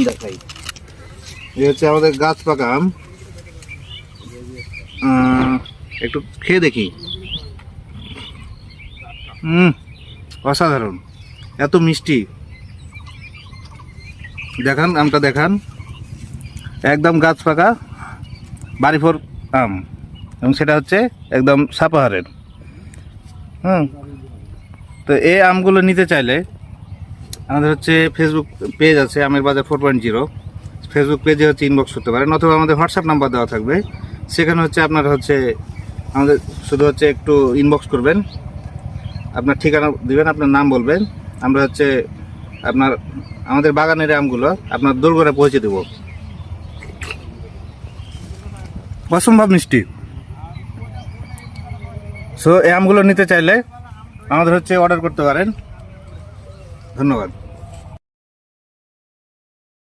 দেখাই। এই হচ্ছে আমাদের গাছ পাকা আম, একটু খেয়ে দেখি। অসাধারণ, এত মিষ্টি। দেখান আমটা, দেখান, একদম গাছ পাকা বাড়িফোর আম, এবং সেটা হচ্ছে একদম সাপাহারের। তো এই আমগুলো নিতে চাইলে আমাদের হচ্ছে ফেসবুক পেজ আছে আমের বাজার 4.0, ফেসবুক পেজে হচ্ছে ইনবক্স করতে পারেন, অথবা আমাদের হোয়াটসঅ্যাপ নাম্বার দেওয়া থাকবে, সেখানে হচ্ছে আপনারা হচ্ছে আমাদের শুধু হচ্ছে একটু ইনবক্স করবেন, আপনার ঠিকানা দিবেন, আপনার নাম বলবেন, আমরা হচ্ছে আমাদের বাগানের আমগুলো আপনার দোরগোড়া পৌঁছে দেব। অসম্ভব মিষ্টি। সো এই আমগুলো নিতে চাইলে আমাদের হচ্ছে অর্ডার করতে পারেন। ধন্যবাদ।